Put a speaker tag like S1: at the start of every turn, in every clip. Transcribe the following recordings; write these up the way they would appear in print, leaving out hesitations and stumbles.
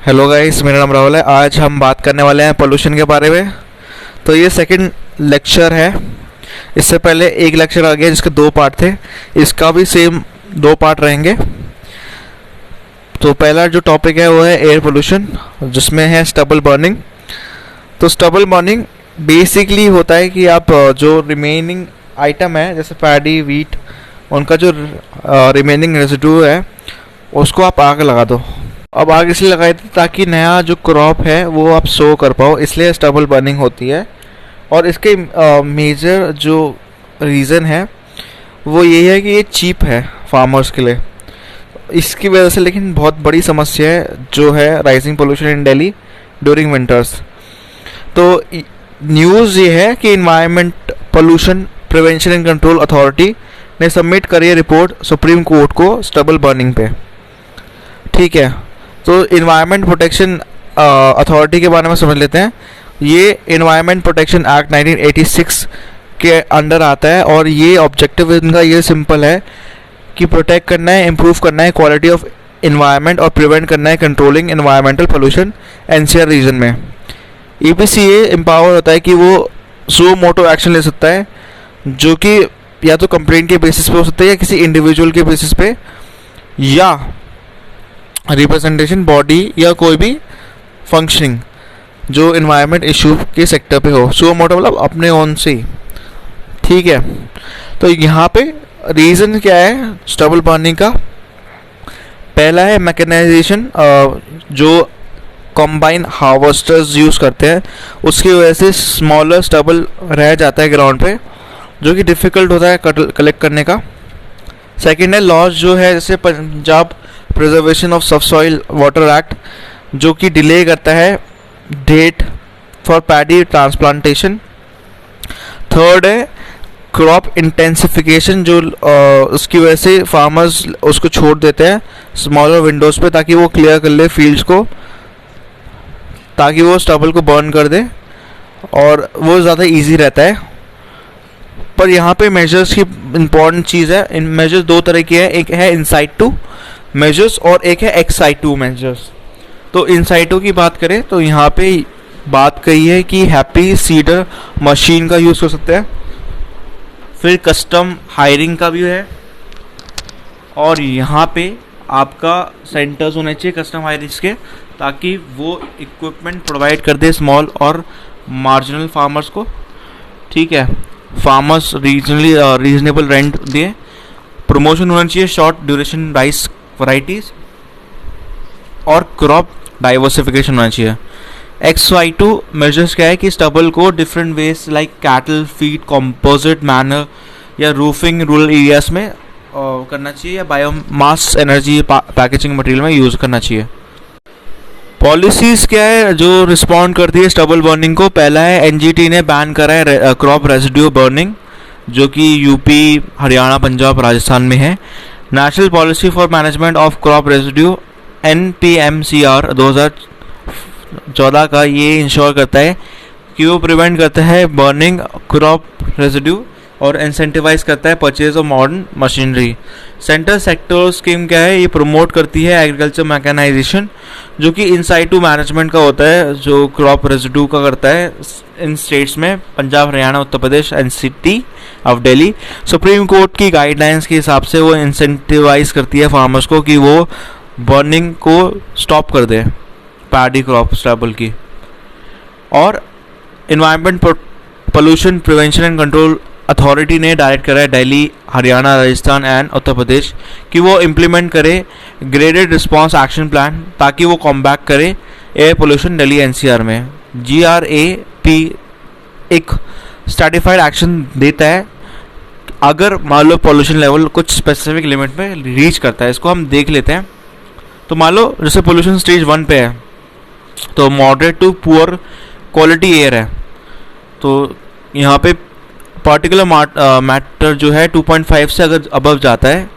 S1: Hello guys, मेरा नाम राहुल है। आज हम बात करने वाले हैं पोल्यूशन के बारे में। तो ये सेकंड लेक्चर है। इससे पहले एक लेक्चर आ गया जिसके दो पार्ट थे, इसका भी सेम दो पार्ट रहेंगे। तो पहला जो टॉपिक है वो है एयर पोल्यूशन, जिसमें है स्टबल बर्निंग। तो स्टबल बर्निंग बेसिकली होता है कि आप जो रिमेनिंग आइटम है जैसे पैडी, वीट, उनका जो रिमेनिंग रेसिड्यू है उसको आप आग लगा दो। अब आग इसलिए लगाई थी ताकि नया जो क्रॉप है वो आप सो कर पाओ, इसलिए स्टबल बर्निंग होती है। और इसके मेजर जो रीज़न है वो यही है कि ये चीप है फार्मर्स के लिए। इसकी वजह से लेकिन बहुत बड़ी समस्या है जो है rising pollution in Delhi during winters. तो न्यूज़ ये है कि environment pollution prevention and control authority ने सबमिट करी है रिपोर्ट सुप्रीम कोर्ट को स्टबल बर्निंग पे। ठीक है, तो इन्वायरमेंट प्रोटेक्शन अथॉरिटी के बारे में समझ लेते हैं। ये इन्वायरमेंट प्रोटेक्शन एक्ट 1986 के अंडर आता है और ये ऑब्जेक्टिव इनका ये सिंपल है कि प्रोटेक्ट करना है, इम्प्रूव करना है क्वालिटी ऑफ इन्वायरमेंट और प्रिवेंट करना है controlling environmental pollution NCR region में। ईपीसीए एम्पावर होता है कि वो सो मोटो एक्शन ले सकता है, जो कि या तो कंप्लेंट के बेसिस पे हो सकता है या किसी इंडिविजुअल के बेसिस पे, या रिप्रेजेंटेशन बॉडी या कोई भी फंक्शनिंग जो इन्वायरमेंट इशू के सेक्टर पे हो। सो मोटो मतलब अपने ओन से ही। ठीक है, तो यहाँ पे रीज़न क्या है स्टबल बर्निंग का। पहला है मैकेनाइजेशन, जो कॉम्बाइन हार्वेस्टर्स यूज़ करते हैं उसकी वजह से स्मॉलर स्टबल रह जाता है ग्राउंड पे, जो कि डिफ़िकल्ट होता है कलेक्ट करने का। सेकेंड है लॉज जो है जैसे Punjab preservation of subsoil water act, जो कि डिले करता है date for paddy transplantation. Third है क्रॉप इंटेंसिफिकेशन, जो उसकी वजह से फार्मर्स उसको छोड़ देते हैं स्मॉलर विंडोज़ पे ताकि वो क्लियर कर ले फील्ड्स को, ताकि वो स्टबल को बर्न कर दे और वो ज़्यादा इजी रहता है। पर यहाँ पे मेजर्स की इम्पॉर्टेंट चीज़ है। इन मेजर्स दो तरह की है, एक है इनसाइटू मेजर्स और एक है एक्साइटू मेजर्स। तो इनसाइटू की बात करें तो यहाँ पे बात कही है कि हैप्पी सीडर मशीन का यूज़ कर सकते हैं, फिर कस्टम हायरिंग का भी है, और यहाँ पे आपका सेंटर्स होने चाहिए कस्टम हायरिंग्स के, ताकि वो इक्विपमेंट प्रोवाइड कर दे स्मॉल और मार्जिनल फार्मर्स को। ठीक है, फार्मर्स रीजनेबल रेंट दिए। प्रमोशन होना चाहिए शॉर्ट ड्यूरेशन राइस वैराइटीज़, और क्रॉप डाइवर्सिफिकेशन होना चाहिए। XY2 मेजर्स क्या है कि स्टबल को different ways like cattle feed, composite manner या रूफिंग रूरल एरियाज में करना चाहिए, या बायोमास एनर्जी पैकेजिंग मटेरियल में यूज़ करना चाहिए। पॉलिसीज़ क्या है जो रिस्पॉन्ड करती है स्टबल बर्निंग को। पहला है एनजीटी ने बैन करा है क्रॉप रेजिड्यू बर्निंग, जो कि यूपी, हरियाणा, पंजाब, राजस्थान में है। National policy for management of crop residue NPMCR 2014 का ये इंश्योर करता है कि वो प्रिवेंट करता है बर्निंग क्रॉप रेजिड्यू और इंसेंटिवाइज करता है purchase of modern machinery. Central sector scheme क्या है, ये प्रमोट करती है एग्रीकल्चर मैकेनाइजेशन, जो कि इनसाइटू मैनेजमेंट का होता है, जो क्रॉप रेजिड्यू का करता है इन स्टेट्स में Punjab, Haryana, Uttar Pradesh and city of Delhi. Supreme Court की गाइडलाइंस के हिसाब से वो इंसेंटिवाइज करती है फार्मर्स को कि वो बर्निंग को स्टॉप कर दे पैडी क्रॉप स्टबल की। और environment pollution prevention and control authority ने डायरेक्ट करा है दिल्ली, हरियाणा, राजस्थान एंड उत्तर प्रदेश कि वो इम्प्लीमेंट करे ग्रेडेड रिस्पांस एक्शन प्लान, ताकि वो कॉम्बैट करे एयर पोल्यूशन दिल्ली एनसीआर में। GRAP एक स्ट्रैटिफाइड एक्शन देता है अगर मान लो पोल्यूशन लेवल कुछ स्पेसिफिक लिमिट में रीच करता है। इसको हम देख लेते हैं। तो मान लो जैसे पोल्यूशन स्टेज 1 पे है तो moderate to poor quality air है, तो यहाँ पे पर्टिकुलर मैटर जो है 2.5 से अगर अबव जाता है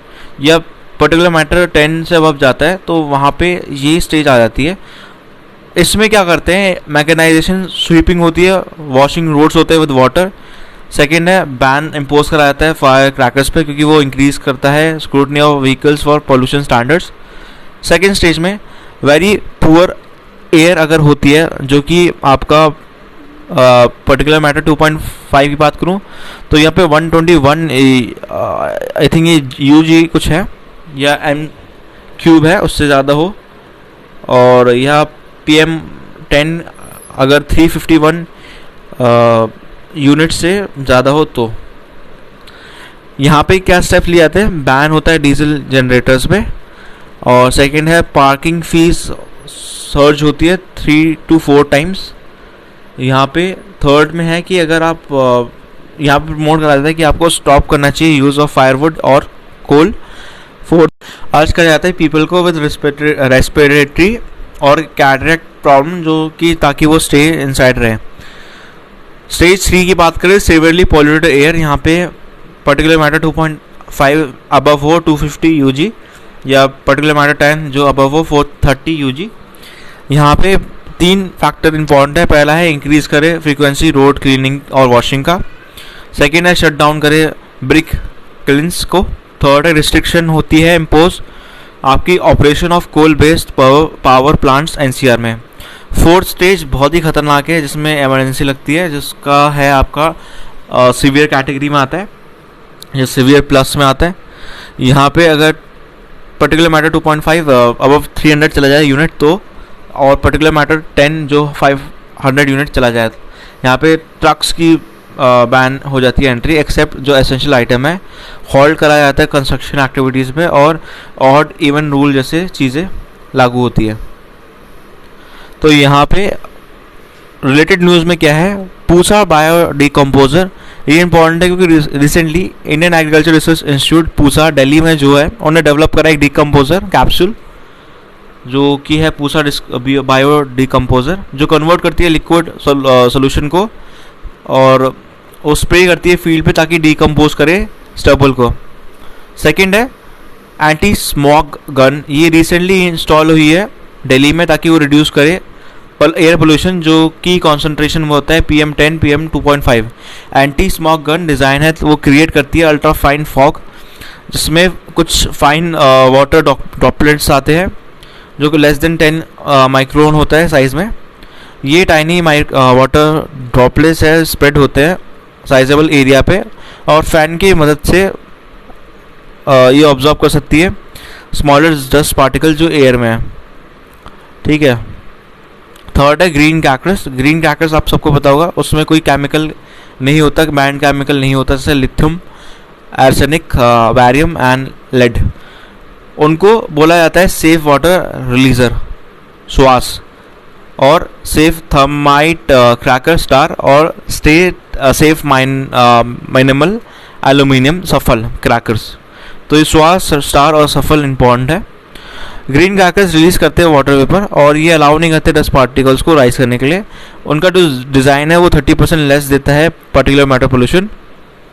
S1: या पर्टिकुलर मैटर 10 से अबव जाता है तो वहाँ पे ये स्टेज आ जाती है। इसमें क्या करते हैं, मैकेनाइजेशन स्वीपिंग होती है, वॉशिंग रोड्स होते हैं विद वाटर। सेकेंड है बैन इम्पोज करा जाता है फायर क्रैकर्स पे, क्योंकि वो इंक्रीज करता है scrutiny of vehicles for pollution standards. Second stage में वेरी पुअर एयर अगर होती है जो कि आपका पर्टिकुलर मैटर 2.5 की बात करूं तो यहाँ पे 121 आई थिंक ये यूजी कुछ है या एम क्यूब है, उससे ज़्यादा हो, और यह PM10 अगर 351 यूनिट से ज़्यादा हो तो यहाँ पे क्या स्टेप लिए जाते हैं, बैन होता है डीजल जनरेटर्स में, और सेकंड है पार्किंग फीस सर्ज होती है 3 to 4 टाइम्स यहाँ पे। थर्ड में है कि अगर आप यहाँ पे प्रमोट करा देता है कि आपको स्टॉप करना चाहिए यूज़ ऑफ फायरवुड और कोल। फोर्थ, अर्ज करा जाता है पीपल को विद रेस्पिरेटरी और कैटरेक्ट प्रॉब्लम जो कि ताकि वो स्टे इनसाइड रहे। स्टेज 3 की बात करें, सीवियरली पॉल्यूटेड एयर, यहाँ पे पर्टिकुलर मैटर 2.5 अबव हो 250 यूजी, या पर्टिकुलर मैटर 10 जो अबव हो 430 यूजी। यहाँ पे 3 फैक्टर इंपॉर्टेंट है। पहला है इंक्रीज करे फ्रीक्वेंसी रोड क्लीनिंग और वॉशिंग का। सेकेंड है शट डाउन करे ब्रिक क्लिन्स को। थर्ड है रिस्ट्रिक्शन होती है इम्पोज आपकी operation of coal based power plants NCR में। फोर्थ स्टेज बहुत ही खतरनाक है जिसमें एमरजेंसी लगती है, जिसका है आपका सीवियर कैटेगरी में आता है, जो सीवियर प्लस में आता है। यहाँ पे अगर पर्टिकुलर मैटर 2.5 अबव 300 चला जाए यूनिट तो, और पर्टिकुलर मैटर 10 जो 500 यूनिट चला जाए, यहाँ पे ट्रक्स की बैन हो जाती है एंट्री, एक्सेप्ट जो एसेंशियल आइटम है। हॉल्ट कराया जाता है कंस्ट्रक्शन एक्टिविटीज़ में, और ऑड इवन रूल जैसे चीज़ें लागू होती है। तो यहाँ पे रिलेटेड न्यूज़ में क्या है, पूसा बायो डिकम्पोजर, ये इंपॉर्टेंट है क्योंकि recently Indian agriculture research institute Pusa Delhi में जो है उन्होंने डेवलप करा एक डिकम्पोजर कैप्सूल जो कि है पूसा बायो डिकम्पोजर, जो कन्वर्ट करती है लिक्विड सोल्यूशन को और वो स्प्रे करती है फील्ड पे ताकि डिकम्पोज करे स्टबल को। सेकंड है एंटी स्मॉग गन, ये रिसेंटली इंस्टॉल हुई है दिल्ली में ताकि वो रिड्यूस करे एयर पोल्यूशन जो कि कॉन्सेंट्रेशन में होता है PM10 PM2.5। Anti smog gun design है तो वो क्रिएट करती है अल्ट्रा फाइन फॉग जिसमें कुछ फाइन वाटर ड्रॉपलेट्स आते हैं जो कि लेस देन 10 माइक्रोन होता है साइज़ में। ये टाइनी वाटर ड्रॉपलेट्स है स्प्रेड होते हैं साइजेबल एरिया पे और फैन की मदद से ये ऑब्जॉर्व कर सकती है स्मॉलर डस्ट पार्टिकल जो एयर में है। ठीक है। थर्ड है ग्रीन क्रैकर्स। ग्रीन क्रैकर्स आप सबको पता होगा, उसमें कोई केमिकल नहीं होता, बैन केमिकल नहीं होता, जैसे lithium, arsenic, barium and lead. उनको बोला जाता है सेफ वाटर रिलीजर स्वास और सेफ थर्माइट क्रैकर स्टार और safe minimal aluminium SAFAL crackers. तो ये स्वास स्टार और सफल इंपॉर्टेंट है। ग्रीन क्रैकर्स रिलीज करते हैं वाटर वेपर और ये अलाउ नहीं करते डस्ट पार्टिकल्स को राइज करने के लिए। उनका जो डिज़ाइन है वो 30% लेस देता है पर्टिकुलर मैटर पोल्यूशन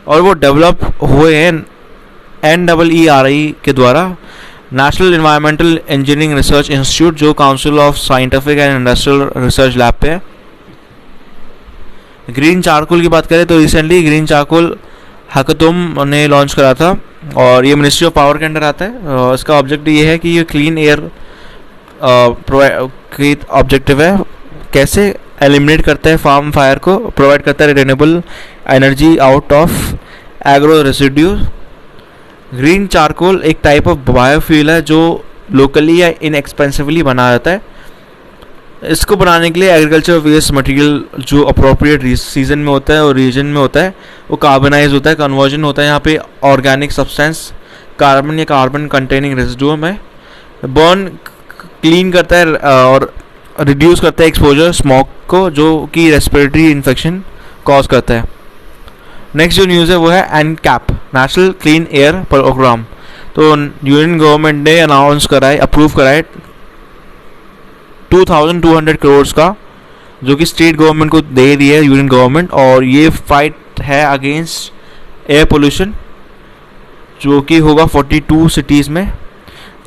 S1: और वो डेवलप हुए हैं NEERI के द्वारा, national environmental engineering research institute जो council of scientific and industrial research lab पे है। ग्रीन चारकोल की बात करें तो रिसेंटली ग्रीन चारकोल हैकाथॉन ने लॉन्च करा था और ये मिनिस्ट्री ऑफ पावर के अंडर आता है। इसका ऑब्जेक्टिव ये है कि ये क्लीन एयर की ऑब्जेक्टिव है, कैसे एलिमिनेट करता है फार्म फायर को, प्रोवाइड करता है renewable energy out of agro residue. Green charcoal एक टाइप ऑफ बायोफ्यूल है जो लोकली या इनएक्सपेंसिवली बनाया जाता है। इसको बनाने के लिए एग्रीकल्चर वेस्ट मटेरियल जो अप्रोप्रिएट सीजन में होता है और रीजन में होता है वो कार्बनाइज होता है, कन्वर्जन होता है यहाँ पे ऑर्गेनिक सब्सटेंस कार्बन या कार्बन कंटेनिंग रेसिड्यू में बर्न क्लीन करता है और रिड्यूस करता है एक्सपोजर स्मोक को जो कि रेस्पिरेटरी इन्फेक्शन कॉज करता है। नेक्स्ट जो न्यूज़ है वो है NCAP national clean air programme. तो यूनियन गवर्नमेंट ने अनाउंस कराए, अप्रूव कराए 2200 करोड़ का जो कि स्टेट गवर्नमेंट को दे रही है यूनियन गवर्नमेंट, और ये फाइट है अगेंस्ट एयर पोल्यूशन जो कि होगा 42 सिटीज़ में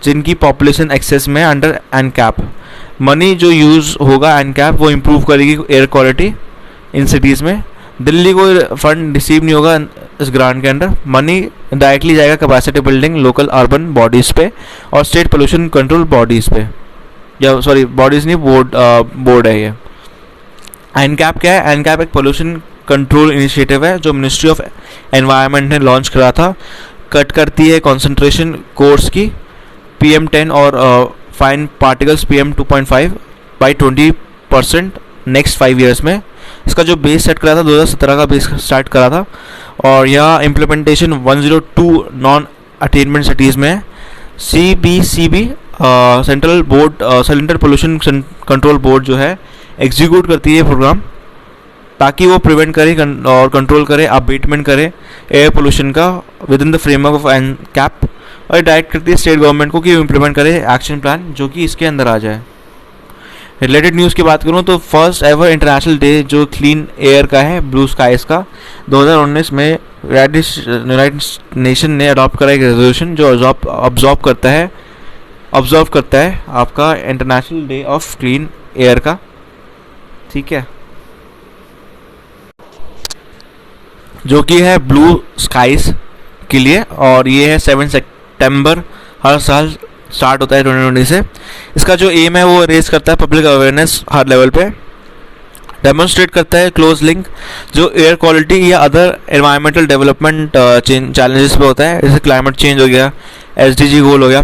S1: जिनकी पॉपुलेशन एक्सेस में अंडर NCAP। मनी जो यूज़ होगा NCAP वो इम्प्रूव करेगी एयर क्वालिटी इन सिटीज़ में। दिल्ली को फंड रिसीव नहीं होगा इस ग्रांट के अंडर, मनी डायरेक्टली जाएगा capacity building local urban bodies पे और स्टेट पोल्यूशन कंट्रोल बॉडीज़ पे। या सॉरी बॉडीज नहीं, बोर्ड है ये। एनकैप क्या है? एनकैप एक पोल्यूशन कंट्रोल इनिशिएटिव है जो मिनिस्ट्री ऑफ एनवायरनमेंट ने लॉन्च करा था। कट करती है कंसंट्रेशन कोर्स की PM10 और fine particles PM2.5 by 20% next 5 years में। इसका जो बेस सेट करा था 2017 का बेस स्टार्ट करा था और यह इम्प्लीमेंटेशन 102 नॉन अटेनमेंट सिटीज़ में है। CBCB central pollution control board जो है एग्जीक्यूट करती है प्रोग्राम, ताकि वो प्रिवेंट करे और कंट्रोल करे, अबेटमेंट करे एयर पोल्यूशन का with in the framework of NCAP, और डायरेक्ट करती है स्टेट गवर्नमेंट को कि इम्प्लीमेंट करे एक्शन प्लान जो कि इसके अंदर आ जाए। रिलेटेड न्यूज़ की बात करूँ तो फर्स्ट एवर इंटरनेशनल डे जो क्लीन एयर का है, ब्लू स्काइज का, 2019 में यूनाइटेड नेशन ने अडॉप्ट करा एक रेजोल्यूशन जो ऑब्जर्व करता है आपका international day of clean air का। ठीक है, जो कि है ब्लू स्काइज के लिए, और ये है 7 सितंबर हर साल स्टार्ट होता है 2020 से। इसका जो एम है वो रेज करता है पब्लिक अवेयरनेस हर लेवल पे, डेमोन्स्ट्रेट करता है क्लोज लिंक जो एयर क्वालिटी या अदर एनवायरमेंटल डेवलपमेंट चैलेंजेस पे होता है, जैसे क्लाइमेट चेंज हो गया, SDG गोल हो गया।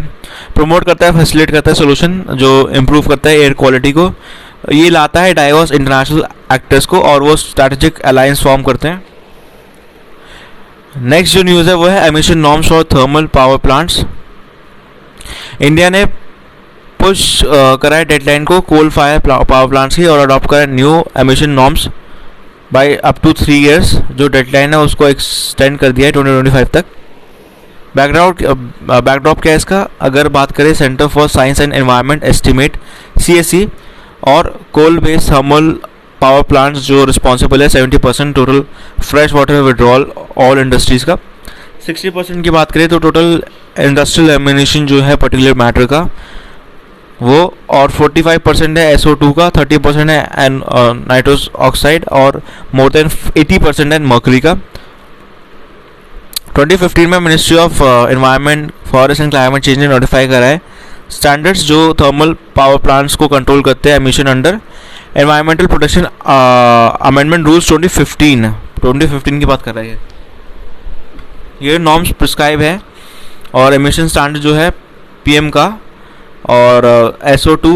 S1: प्रमोट करता है, फैसिलिटेट करता है सोल्यूशन जो इम्प्रूव करता है एयर क्वालिटी को। ये लाता है डाइवर्स इंटरनेशनल एक्टर्स को और वो स्ट्रैटेजिक अलायंस फॉर्म करते हैं। नेक्स्ट जो न्यूज़ है वो है emission norms for thermal power plants. India ने पुश करा है डेडलाइन को कोल फायर पावर प्लांट्स की और अडॉप्ट करा है new emission norms by up to 3 years. जो डेडलाइन है उसको एक्सटेंड कर दिया है 2025 तक। बैकड्रॉप क्या है इसका? अगर बात करें centre for science and environment estimate CSE और coal based thermal power plants जो रिस्पॉन्सिबल है 70% total fresh water withdrawal all industries का। 60% की बात करें तो टोटल इंडस्ट्रियल एमिनेशन जो है पर्टिकुलर मैटर का वो, और 45% है SO2 का, 30% है नाइट्रस ऑक्साइड और मोर देन 80% है मर्करी का। 2015 में ministry of environment forest and climate change ने नोटिफाई करा है स्टैंडर्ड्स जो थर्मल पावर प्लांट्स को कंट्रोल करते हैं emission under environmental protection amendment rules 2015 की बात कर रही है। ये नॉर्म्स प्रिस्क्राइब है और एमिशन स्टैंडर्ड जो है PM का और SO2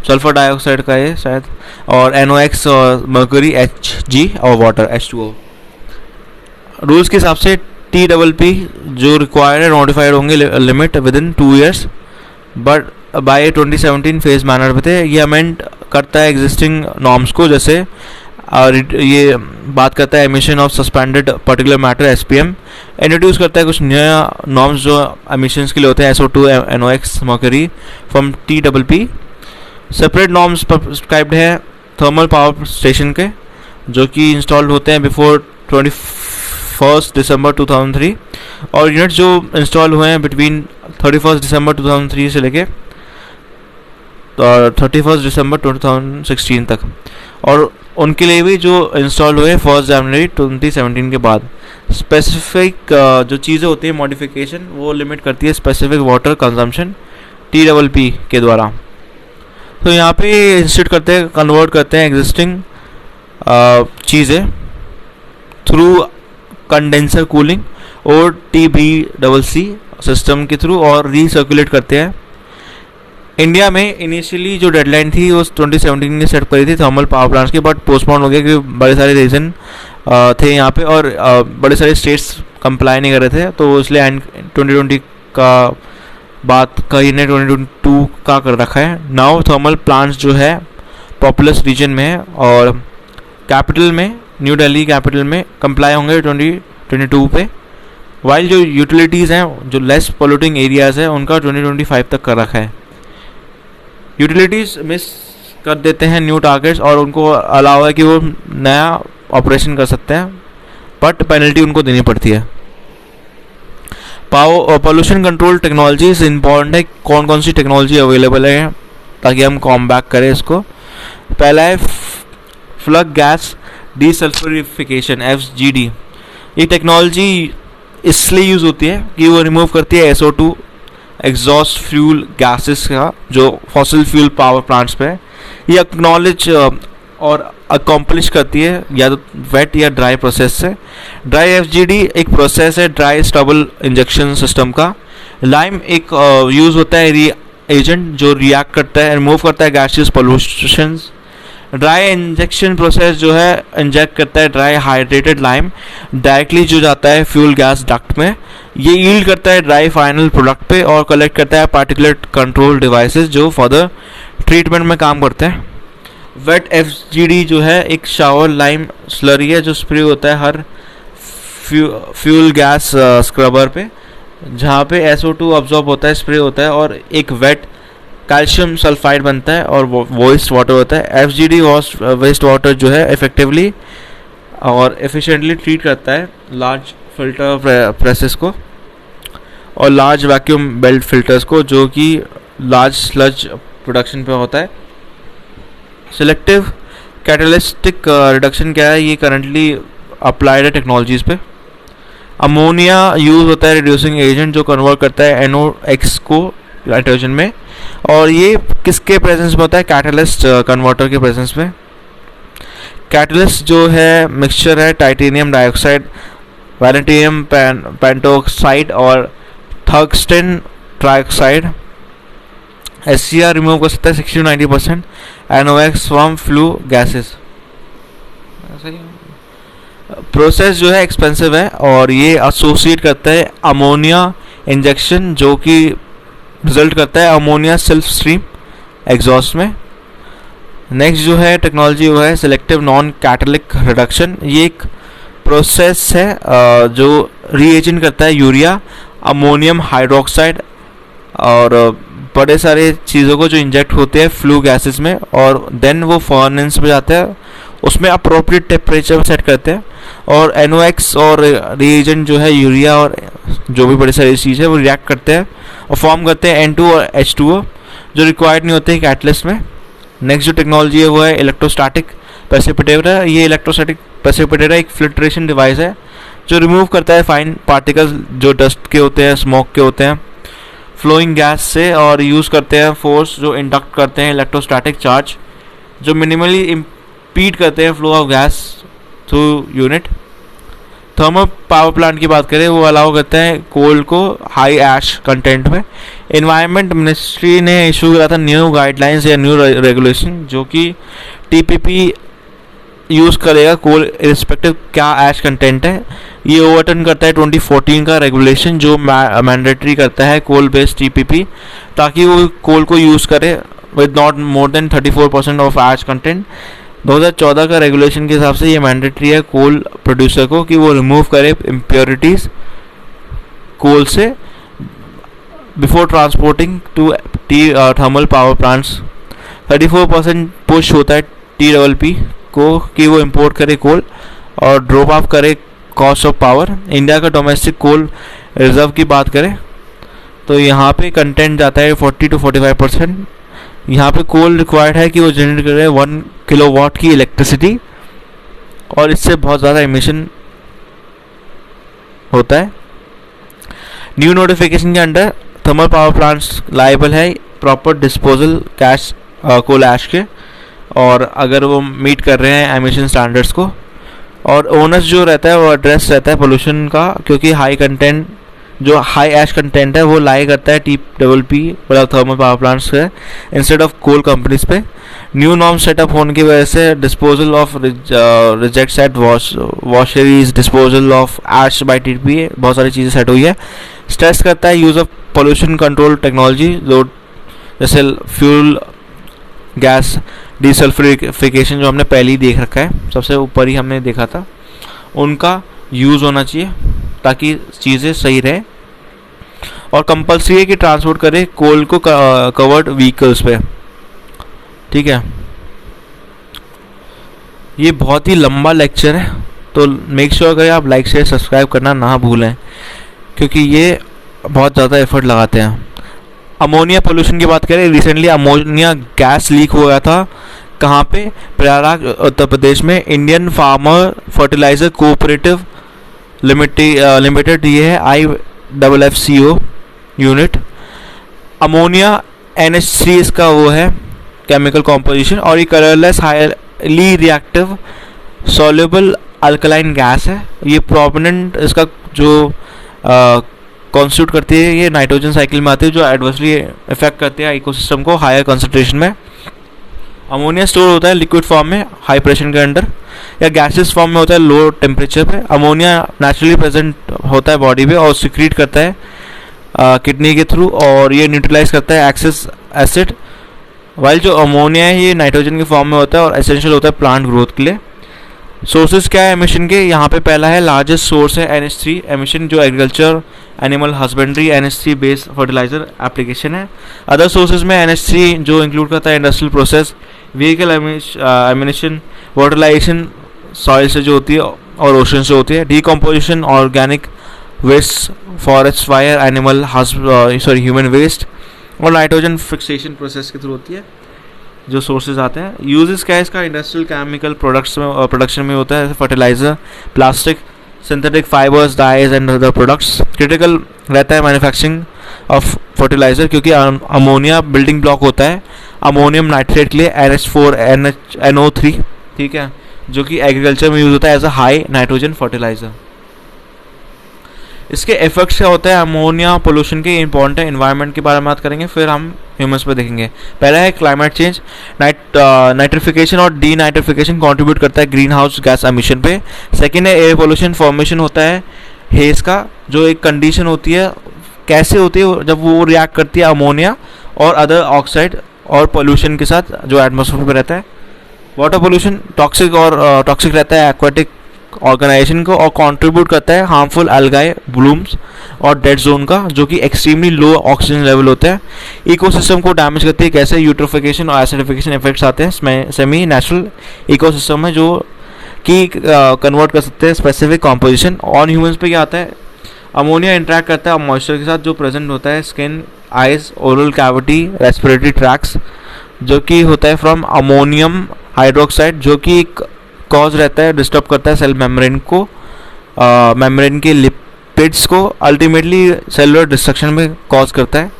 S1: सल्फर डाइऑक्साइड का है शायद, और NOx और मर्करी Hg और वाटर H2O। रूल्स के हिसाब से TPP जो रिक्वायर्ड है नोटिफाइड होंगे limit with in 2 years, but by 2017 phase manner पे थे। ये अमेंड करता है एग्जिस्टिंग नॉर्म्स को, जैसे ये बात करता है emission of suspended particular matter SPM, introduce करता है कुछ नया नॉर्म्स जो एमिशंस के लिए होते हैं SO2 NOx mercury from TPP। Separate norms prescribed है थर्मल पावर स्टेशन के जो कि इंस्टॉल्ड होते हैं बिफोर 21 दिसंबर 2003, और यूनिट जो इंस्टॉल हुए हैं बिटवीन 31 दिसंबर 2003 से लेके 31 दिसंबर 2016 तक, और उनके लिए भी जो इंस्टॉल हुए 1 जनवरी 2017 के बाद। स्पेसिफिक जो चीज़ें होती हैं मॉडिफिकेशन वो लिमिट करती है स्पेसिफिक वाटर कंजम्पशन TPP के द्वारा। तो यहाँ पे इंस्टीट्यूट करते हैं, कन्वर्ट करते हैं एग्जिस्टिंग चीज़ें थ्रू कंडेंसर कूलिंग और TBCC सिस्टम के थ्रू और रीसर्कुलेट करते हैं। इंडिया में इनिशियली जो डेडलाइन थी वो 2017 में सेट करी थी थर्मल पावर प्लांट्स की, बट पोस्टपोन हो गया क्योंकि बड़े सारे रीज़न थे यहाँ पे और बड़े सारे स्टेट्स कंप्लाई नहीं कर रहे थे, तो इसलिए 2020 का बात कहीं ने 2022 का कर रखा है। नाउ थर्मल प्लांट्स जो है पॉपुलस रीजन में है और कैपिटल में न्यू दिल्ली कैपिटल में कंप्लाई होंगे 2022 पे, वाइल जो यूटिलिटीज़ हैं जो लेस पोल्यूटिंग एरियाज़ हैं उनका 2025 तक कर रखा है। यूटिलिटीज़ मिस कर देते हैं न्यू टारगेट्स और उनको अलाउ है कि वो नया ऑपरेशन कर सकते हैं, बट पेनल्टी उनको देनी पड़ती है। Pollution control technology is important है, कौन कौन सी टेक्नोलॉजी अवेलेबल है ताकि हम कॉम्बैक करें इसको। पहला है फ्लग गैस डीसल्फरिफिकेशन FGD। ये टेक्नोलॉजी इसलिए यूज़ होती है कि वो रिमूव करती है SO2 एग्जॉस्ट फ्यूल गैसेस का जो फॉसिल फ्यूल पावर प्लांट्स पे है, ये एक्नॉलेज और अकॉम्प्लिश करती है या तो वेट या ड्राई प्रोसेस से। ड्राई एफजीडी एक प्रोसेस है ड्राई स्टबल इंजेक्शन सिस्टम का। लाइम एक यूज़ होता है एजेंट जो रिएक्ट करता है, रिमूव करता है gaseous pollutions. Dry injection process जो है इंजेक्ट करता है ड्राई हाइड्रेटेड लाइम डायरेक्टली जो जाता है फ्यूल गैस डक्ट में। ये यील्ड करता है ड्राई फाइनल प्रोडक्ट पे और कलेक्ट करता है पार्टिकुलेट कंट्रोल डिवाइसेस जो फर्दर ट्रीटमेंट में काम करते हैं। वेट एफजीडी जो है एक शावर लाइम स्लरी है जो स्प्रे होता है हर फ्यूल गैस स्क्रबर पे, जहाँ पे SO2 अब्जॉर्ब होता है, स्प्रे होता है और एक वेट कैल्शियम सल्फाइड बनता है और वेस्ट वाटर होता है। एफजीडी वेस्ट वाटर जो है इफेक्टिवली और एफिशिएंटली ट्रीट करता है लार्ज फिल्टर प्रेसेस को और लार्ज वैक्यूम बेल्ट फिल्टर्स को जो कि लार्ज स्लज प्रोडक्शन पे होता है। सिलेक्टिव कैटलिस्टिक रिडक्शन क्या है, ये करंटली अप्लाइड है टेक्नोलॉजीज़ पे। अमोनिया यूज़ होता है रिड्यूसिंग एजेंट जो कन्वर्ट करता है NOx को नाइट्रोजन में, और ये किसके प्रेजेंस में होता है, कैटलिस्ट कन्वर्टर के प्रेजेंस में। कैटलिस्ट जो है मिक्सचर है टाइटेनियम डाइऑक्साइड, वैलेंटियम पेंटोक्साइड और थंगस्टन ट्राइऑक्साइड। SCR रिमूव कर सकता है 60-90% NOx from flue gases. Process जो है एक्सपेंसिव है और ये एसोसिएट करता है अमोनिया इंजेक्शन जो कि रिजल्ट करता है अमोनिया सेल्फ स्ट्रीम एग्जॉस्ट में। नेक्स्ट जो है टेक्नोलॉजी वो है सिलेक्टिव नॉन कैटलिक रिडक्शन। ये एक प्रोसेस है जो रीएजेंट करता है यूरिया, अमोनियम हाइड्रोक्साइड और बड़े सारे चीज़ों को जो इंजेक्ट होते हैं फ्लू गैसेस में, और देन वो फर्नेस में जाता है, उसमें अप्रोप्रिएट टेम्परेचर सेट करते हैं और NOx और रीएजेंट जो है यूरिया और जो भी बड़ी सारी चीज़ है वो रिएक्ट करते हैं और फॉर्म करते हैं N2 और H2O जो रिक्वायर्ड नहीं होते हैं कैटलिस्ट में। नेक्स्ट जो टेक्नोलॉजी है वो है इलेक्ट्रोस्टैटिक प्रेसिपिटेटर। ये इलेक्ट्रोस्टैटिक प्रेसिपिटेटर एक फिल्ट्रेशन डिवाइस है जो रिमूव करता है फाइन पार्टिकल्स जो डस्ट के होते हैं, स्मोक के होते हैं, फ्लोइंग गैस से, और यूज़ करते हैं फोर्स जो इंडक्ट करते हैं इलेक्ट्रोस्टैटिक चार्ज जो मिनिमली इम्पीड करते हैं flow of gas through unit. Thermal power plant की बात करें वो अलाउ करते हैं कोल को हाई ऐश कंटेंट में। एनवायरनमेंट मिनिस्ट्री ने इशू करा था न्यू गाइडलाइंस या न्यू रेगुलेशन जो कि TPP यूज़ करेगा कोल इरिस्पेक्टिव क्या ऐश कंटेंट है। ये ओवरटर्न करता है 2014 का रेगुलेशन जो मैंडेटरी करता है कोल बेस्ड TPP ताकि वो कोल को यूज़ करे with not more than 34% of ash content. 2014 का रेगुलेशन के हिसाब से ये मैंडेटरी है कोल प्रोड्यूसर को कि वो रिमूव करे इम्प्योरिटीज़ कोल से before transporting to thermal power plants. 34% push होता है TPP को कि वो इंपोर्ट करे कोल और ड्रॉप ऑफ करे कॉस्ट ऑफ पावर। इंडिया का डोमेस्टिक कोल रिजर्व की बात करें तो यहाँ पे कंटेंट जाता है 40 to 45%। यहाँ पे कोल रिक्वायर्ड है कि वो जनरेट करे 1 किलोवाट की इलेक्ट्रिसिटी और इससे बहुत ज़्यादा एमिशन होता है। न्यू नोटिफिकेशन के under thermal power plants liable है प्रॉपर डिस्पोजल कैश कोल ऐश के, और अगर वो मीट कर रहे हैं एमिशन स्टैंडर्ड्स को, और ओनर्स जो रहता है वो एड्रेस रहता है पोल्यूशन का क्योंकि हाई कंटेंट जो हाई ऐश कंटेंट है वो लाई करता है TPP मतलब थर्मल पावर प्लांट्स है इंस्टेड ऑफ कोल कंपनीज पे। न्यू नॉर्म सेटअप होने की वजह से disposal of rejects at washeries, disposal of ash by TPP बहुत सारी चीज़ें सेट हुई है। स्ट्रेस करता है use of pollution control technology जो जैसे फ्यूल गैस डिसल्फरिफिकेशन जो हमने पहले ही देख रखा है, सबसे ऊपर ही हमने देखा था, उनका यूज़ होना चाहिए ताकि चीज़ें सही रहे। और कंपल्सरी है कि ट्रांसपोर्ट करे कोल को कवर्ड व्हीकल्स पे। ठीक है, ये बहुत ही लंबा लेक्चर है तो मेक श्योर करें आप लाइक शेयर सब्सक्राइब करना ना भूलें क्योंकि ये बहुत ज़्यादा एफर्ट लगाते हैं। अमोनिया पोल्यूशन की बात करें, रिसेंटली अमोनिया गैस लीक हो गया था कहाँ पे, प्रयागराज उत्तर प्रदेश में। Indian farmer fertiliser cooperative limited ये है IFFCO यूनिट। अमोनिया NH3 इसका वो है केमिकल कॉम्पोजिशन, और ये colourless highly reactive soluble alkaline gas है। ये प्रोमिनेंट इसका जो कॉन्स्टिट्यूट करती है, ये नाइट्रोजन साइकिल में आती है, जो एडवर्सली इफेक्ट करते हैं इकोसिस्टम को हायर कंसंट्रेशन में। अमोनिया स्टोर होता है लिक्विड फॉर्म में हाई प्रेशर के अंडर, या गैसेस फॉर्म में होता है लो टेम्परेचर पे। अमोनिया नेचुरली प्रेजेंट होता है बॉडी में और सिक्रीट करता है किडनी के थ्रू, और ये न्यूट्रलाइज करता है एक्सेस एसिड। वाइल जो अमोनिया है ये नाइट्रोजन के फॉर्म में होता है और एसेंशियल होता है प्लांट ग्रोथ के लिए। सोर्सेज क्या है एमिशन के, यहाँ पे पहला है लार्जेस्ट सोर्स है NH3 एमिशन, जो agriculture animal husbandry NH3 based fertiliser application है। अदर सोर्सेज में NH3 जो इंक्लूड करता है industrial process, vehicle emission, volatilisation soil से जो होती है और ओशन से होती है, decomposition organic waste, forest fire, animal human waste, और नाइट्रोजन फिक्सेशन प्रोसेस के थ्रू होती है जो सोर्सेज आते हैं। यूजेस क्या है इसका, इंडस्ट्रियल केमिकल प्रोडक्ट्स में प्रोडक्शन में होता है, जैसे fertiliser, plastic, synthetic fibres, dyes and other products. Critical रहता है मैन्युफैक्चरिंग ऑफ फर्टिलाइजर, क्योंकि अमोनिया बिल्डिंग ब्लॉक होता है अमोनियम नाइट्रेट के लिए NH4 NO3, ठीक है, जो कि एग्रीकल्चर में यूज होता है as a high nitrogen fertiliser. इसके इफेक्ट्स क्या होता है अमोनिया पोल्यूशन के, इंपॉर्टेंट है। एनवायरनमेंट के बारे में बात करेंगे, फिर हम ह्यूमंस पे देखेंगे। पहला है क्लाइमेट चेंज, नाइट्रिफिकेशन और डी नाइट्रिफिकेशन कंट्रीब्यूट करता है ग्रीन हाउस गैस एमिशन पे। सेकेंड है एयर पोल्यूशन, फॉर्मेशन होता है हेज का, जो एक कंडीशन होती है, कैसे होती है जब वो रिएक्ट करती है अमोनिया और अदर ऑक्साइड और पोल्यूशन के साथ जो एटमॉस्फेयर में रहता है। वाटर पोल्यूशन टॉक्सिक रहता है एक्वाटिक ऑर्गेनाइजेशन को और कंट्रीब्यूट करता है हार्मफुल एल्गाई ब्लूम्स और डेड जोन का, जो कि एक्सट्रीमली लो ऑक्सीजन लेवल होता है। इकोसिस्टम को डैमेज करती है, कैसे यूट्रोफिकेशन और एसिडिफिकेशन इफेक्ट्स आते हैं सेमी नेचुरल इकोसिस्टम में, जो कि कन्वर्ट कर सकते हैं स्पेसिफिक कॉम्पोजिशन। ऑन ह्यूमंस पे क्या आता है, अमोनिया इंटरेक्ट करता है मॉइस्चर के साथ जो प्रेजेंट होता है skin, eyes, oral cavity, respiratory tracks, जो कि होता है फ्रॉम अमोनियम हाइड्रोक्साइड, जो कि एक कॉज रहता है, डिस्टर्ब करता है सेल मेम्ब्रेन को, मेम्ब्रेन के लिपिड्स को, अल्टीमेटली सेलुलर डिस्ट्रक्शन में कॉज करता है।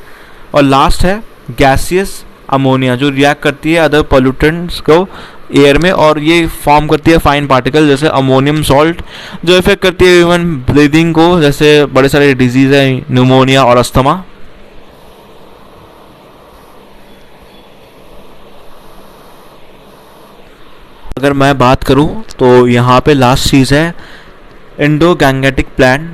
S1: और लास्ट है गैसियस अमोनिया, जो रिएक्ट करती है अदर पोल्यूटेंट्स को एयर में, और ये फॉर्म करती है फाइन पार्टिकल जैसे अमोनियम सॉल्ट, जो इफेक्ट करती है ह्यूमन ब्रीदिंग को, जैसे बड़े सारे डिजीज है न्यूमोनिया और अस्थमा। अगर मैं बात करूं तो यहाँ पे लास्ट चीज़ है इंडो गैंगेटिक प्लेन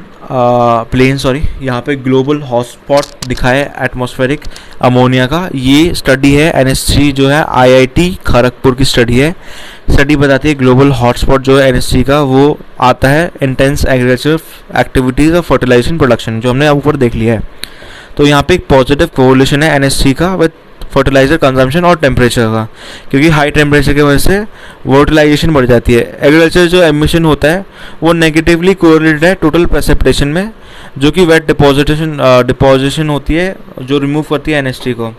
S1: यहाँ पे ग्लोबल हॉटस्पॉट दिखा है एटमॉस्फेरिक अमोनिया का। ये स्टडी है NH3 जो है IIT खड़गपुर की स्टडी है। स्टडी बताती है ग्लोबल हॉटस्पॉट जो है NH3 का वो आता है इंटेंस एग्रीकल्चर एक्टिविटीज़ और फर्टिलाइजेशन प्रोडक्शन, जो हमने अब ऊपर देख लिया है। तो यहाँ पे एक पॉजिटिव कोरिलेशन है NH3 का विद फर्टिलाइजर कंजम्पशन और टेम्परेचर का, क्योंकि हाई टेम्परेचर की वजह से वर्टिलाइजेशन बढ़ जाती है। एग्रीकल्चर जो एमिशन होता है वो नेगेटिवली कोरिलेटेड है टोटल प्रेसिपिटेशन में, जो कि वेट डिपोजिशन होती है जो रिमूव करती है NH3 को।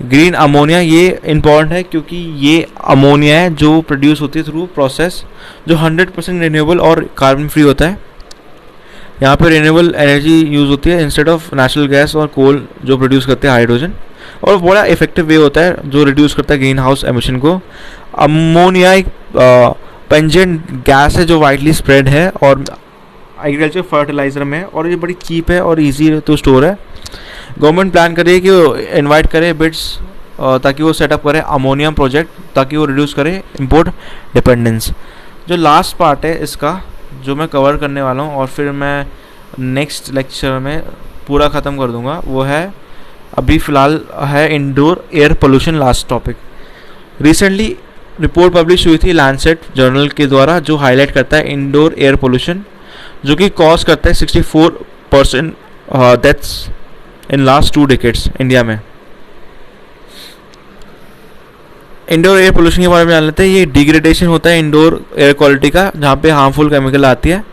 S1: ग्रीन अमोनिया ये इंपॉर्टेंट है क्योंकि ये अमोनिया है जो प्रोड्यूस होती है थ्रू प्रोसेस, जो 100% रिन्यूएबल और कार्बन फ्री होता है। यहाँ पे रिन्यूएबल एनर्जी यूज़ होती है इंस्टेड ऑफ नेचुरल गैस और कोल जो प्रोड्यूस करते हैं हाइड्रोजन, और बड़ा इफेक्टिव वे होता है जो रिड्यूस करता है ग्रीन हाउस एमिशन को। अमोनिया एक पेंजेंट गैस है जो वाइडली स्प्रेड है और एग्रीकल्चर फर्टिलाइजर में, और ये बड़ी चीप है और इजी टू स्टोर है। गवर्नमेंट प्लान कर रही है कि वो इन्वाइट करे बिड्स ताकि वो सेटअप करे अमोनियम प्रोजेक्ट, ताकि वो रिड्यूस करे इंपोर्ट डिपेंडेंस। जो लास्ट पार्ट है इसका जो मैं कवर करने वाला हूँ और फिर मैं नेक्स्ट लेक्चर में पूरा ख़त्म कर दूँगा, वो है अभी फ़िलहाल है indoor air pollution. Last topic recently report publish हुई थी लैंसेट जर्नल के द्वारा, जो हाईलाइट करता है इंडोर एयर पोल्यूशन, जो कि कॉज करता है 64% deaths in last 2 decades India में। इंडोर एयर पोल्यूशन के बारे में जान लेते हैं। ये डिग्रेडेशन होता है इंडोर एयर क्वालिटी का, जहाँ पे हार्मफुल केमिकल आती है।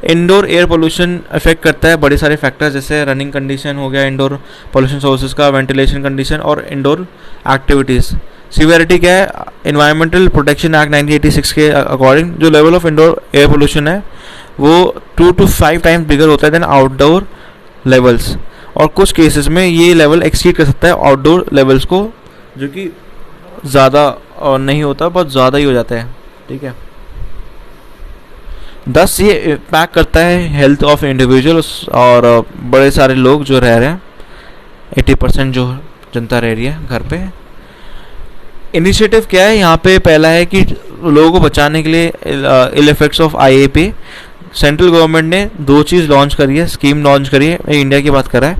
S1: इंडोर एयर पोल्यूशन अफेक्ट करता है बड़े सारे फैक्टर्स, जैसे रनिंग कंडीशन हो गया इंडोर पोल्यूशन सोर्सेज का, वेंटिलेशन कंडीशन और इंडोर एक्टिविटीज़। सीवियरिटी क्या है, एनवायरमेंटल प्रोटेक्शन एक्ट 1986 के अकॉर्डिंग जो level of indoor air pollution है वो 2 to 5 टाइम्स बिगर होता है देन आउटडोर लेवल्स। और कुछ केसेस में ये लेवल एक्सीड कर सकता है आउटडोर लेवल्स को, जो कि ज़्यादा नहीं होता, बहुत ज़्यादा ही हो जाता है। ठीक है, थस ये इम्पैक्ट करता है हेल्थ ऑफ इंडिविजुअल्स और बड़े सारे लोग जो रह रहे हैं, 80% जो जनता रह रही है घर पे। इनिशिएटिव क्या है यहाँ पे? पहला है कि लोगों को बचाने के लिए ill effects of IAP, central government ने 2 चीज़ लॉन्च करी है, स्कीम लॉन्च करी है। इंडिया की बात कर रहा है।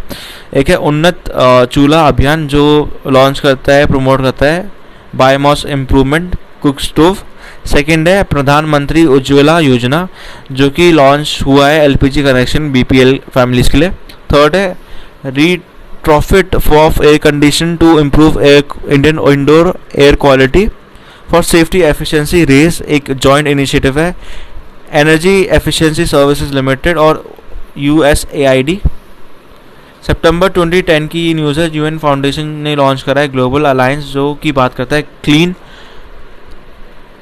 S1: एक है उन्नत चूल्हा अभियान, जो लॉन्च करता है, प्रमोट करता है biomass improvement cook stove. Second है प्रधानमंत्री उज्ज्वला योजना, जो कि लॉन्च हुआ है LPG कनेक्शन BPL फैमिलीज़ के लिए। थर्ड है retrofit of air condition to improve Indian indoor air quality for safety efficiency race, एक joint initiative है एनर्जी एफिशिएंसी सर्विसेज लिमिटेड और USAID। सितंबर 2010 की न्यूज़ है। UN फाउंडेशन ने लॉन्च करा है ग्लोबल अलायंस, जो की बात करता है क्लीन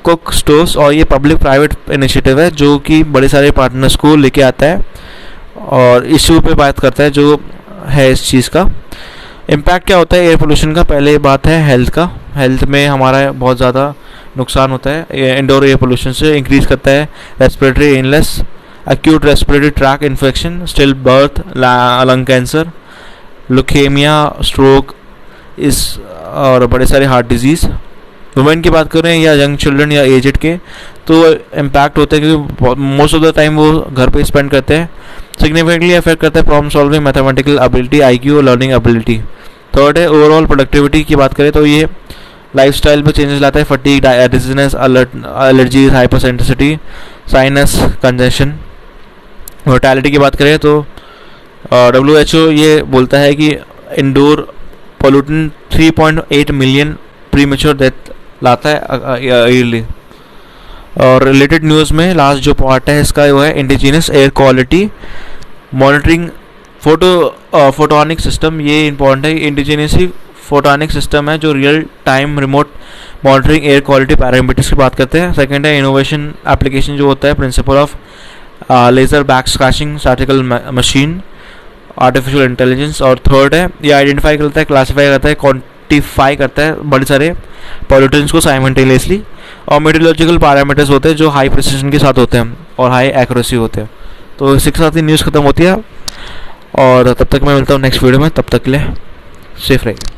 S1: कुक स्टोव्स, और ये पब्लिक प्राइवेट इनिशिएटिव है जो कि बड़े सारे पार्टनर्स को लेके आता है और इशू पे बात करता है जो है इस चीज़ का। इम्पैक्ट क्या होता है एयर पोल्यूशन का? पहले बात है हेल्थ का। हेल्थ में हमारा बहुत ज़्यादा नुकसान होता है इंडोर एयर पोल्यूशन से। इंक्रीज करता है respiratory illness, acute respiratory tract infection, still birth, lung cancer, leukaemia, stroke इस और बड़े सारे हार्ट डिजीज़। वुमेन की बात करें या यंग चिल्ड्रन या एजेड के, तो इम्पैक्ट होता है क्योंकि मोस्ट ऑफ द टाइम वो घर पे स्पेंड करते हैं। सिग्निफिकेंटली अफेक्ट करता है problem solving, mathematical ability, IQ और लर्निंग एबिलिटी। थर्ड है ओवरऑल प्रोडक्टिविटी की बात करें तो ये लाइफस्टाइल में चेंजेस लाता है, fatigue, dizziness, allergies, hypersensitivity, sinus, congestion. Mortality की बात करें तो WHO ये बोलता है कि indoor pollutant 3.8 million premature death लाता है ईयरली। और रिलेटेड न्यूज़ में लास्ट जो पार्ट है इसका वो है indigenous air quality monitoring photonic system. ये इंपॉर्टेंट है। इंडिजिनसी फोटोनिक सिस्टम है जो real time remote monitoring air quality parameters की बात करते हैं। सेकंड है इनोवेशन एप्लीकेशन जो होता है principle of laser back scratching statistical machine artificial intelligence. और थर्ड है ये आइडेंटिफाई करता है, क्लासीफाई करता है, क्वान्टिफाई करता है बड़े सारे पॉल्यूटेंट्स को साइमल्टेनियसली। और मेट्रोलॉजिकल पैरामीटर्स होते हैं जो हाई प्रिसिजन के साथ होते हैं और हाई एक्यूरेसी होते हैं। तो इसी के साथ ही न्यूज़ खत्म होती है और तब तक मैं मिलता हूँ नेक्स्ट वीडियो में। तब तक के लिए सेफ रहिए।